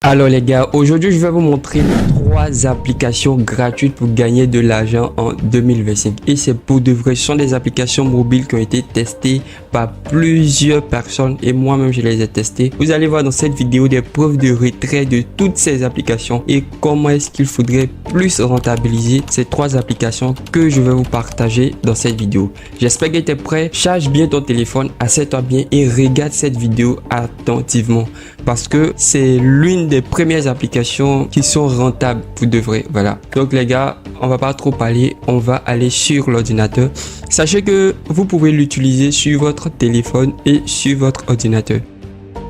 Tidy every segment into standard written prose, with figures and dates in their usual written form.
Alors les gars, aujourd'hui je vais vous montrer 3 applications gratuites pour gagner de l'argent en 2025. Et c'est pour de vrai, ce sont des applications mobiles qui ont été testées par plusieurs personnes et moi-même je les ai testées. Vous allez voir dans cette vidéo des preuves de retrait de toutes ces applications et comment est-ce qu'il faudrait plus rentabiliser ces 3 applications que je vais vous partager dans cette vidéo. J'espère que tu es prêt, charge bien ton téléphone, assieds-toi bien et regarde cette vidéo attentivement parce que c'est l'une des premières applications qui sont rentables pour de vrai. Voilà, donc les gars, on va pas trop parler, on va aller sur l'ordinateur. Sachez que vous pouvez l'utiliser sur votre téléphone et sur votre ordinateur.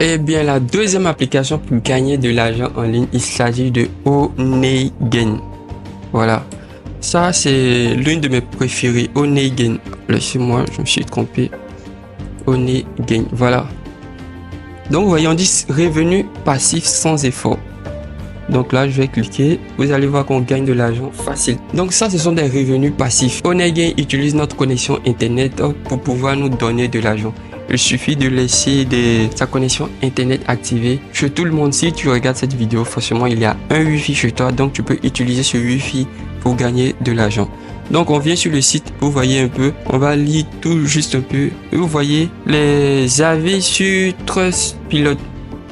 Et bien la deuxième application pour gagner de l'argent en ligne, il s'agit de Honeygain. Voilà, ça c'est l'une de mes préférées, Honeygain. Laissez-moi, je me suis trompé. Honeygain, voilà. Donc vous voyez, on dit revenu passif sans effort. Donc là je vais cliquer, vous allez voir qu'on gagne de l'argent facile. Donc ça, ce sont des revenus passifs. Honeygain utilise notre connexion internet pour pouvoir nous donner de l'argent. Il suffit de laisser sa connexion internet activée chez tout le monde. Si tu regardes cette vidéo, forcément il y a un wifi chez toi, donc tu peux utiliser ce wifi pour gagner de l'argent. Donc on vient sur le site, vous voyez un peu, on va lire tout juste un peu. Vous voyez les avis sur Trustpilot.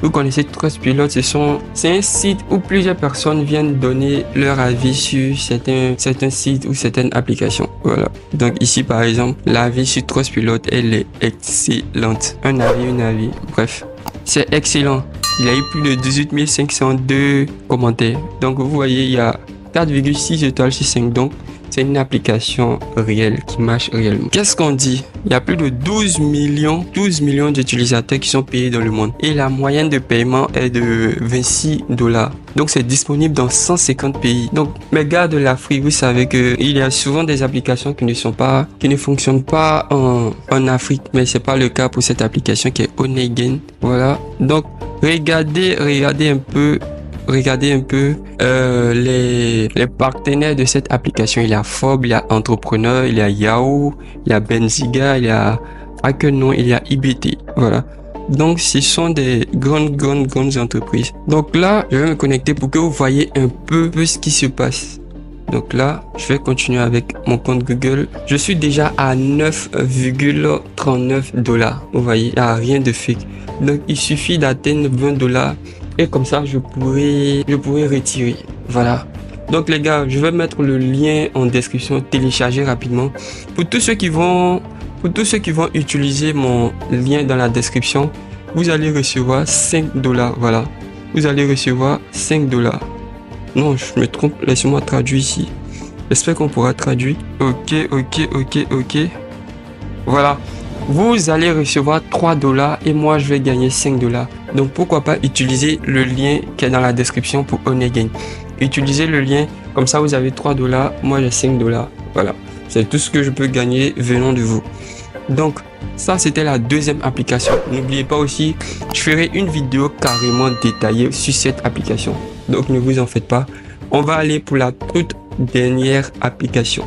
Vous connaissez Trustpilot, c'est un site où plusieurs personnes viennent donner leur avis sur certains sites ou certaines applications. Voilà. Donc ici par exemple, l'avis sur Trustpilot, elle est excellente. Un avis. Bref, c'est excellent. Il a eu plus de 18 502 commentaires. Donc vous voyez, il y a 4,6 étoiles sur 5. Donc c'est une application réelle qui marche réellement. Qu'est-ce qu'on dit? Il y a plus de 12 millions d'utilisateurs qui sont payés dans le monde. Et la moyenne de paiement est de 26 $. Donc c'est disponible dans 150 pays. Donc mes gars de l'Afrique, vous savez que il y a souvent des applications qui ne fonctionnent pas en Afrique. Mais c'est pas le cas pour cette application qui est Honeygain. Voilà. Donc regardez un peu. Regardez un peu les partenaires de cette application. Il y a Forbes, il y a Entrepreneur, il y a Yahoo, il y a Benziga, il y a Akenon, il y a IBT. Voilà. Donc ce sont des grandes entreprises. Donc là, je vais me connecter pour que vous voyez un peu ce qui se passe. Donc là, je vais continuer avec mon compte Google. Je suis déjà à 9,39 $. Vous voyez, il n'y a rien de fake. Donc il suffit d'atteindre 20 $. Et comme ça, je pourrais retirer. Voilà. Donc les gars, je vais mettre le lien en description, télécharger rapidement. Pour tous ceux qui vont utiliser mon lien dans la description, vous allez recevoir 5 $. Voilà. Vous allez recevoir 5 $. Non, je me trompe. Laissez-moi traduire ici. J'espère qu'on pourra traduire. Ok. Voilà. Vous allez recevoir 3 $ et moi je vais gagner 5 $. Donc pourquoi pas utiliser le lien qui est dans la description pour Honeygain. Utilisez le lien, comme ça vous avez 3 $, moi j'ai 5 $. Voilà, c'est tout ce que je peux gagner venant de vous. Donc ça c'était la deuxième application. N'oubliez pas aussi, je ferai une vidéo carrément détaillée sur cette application. Donc ne vous en faites pas. On va aller pour la toute dernière application.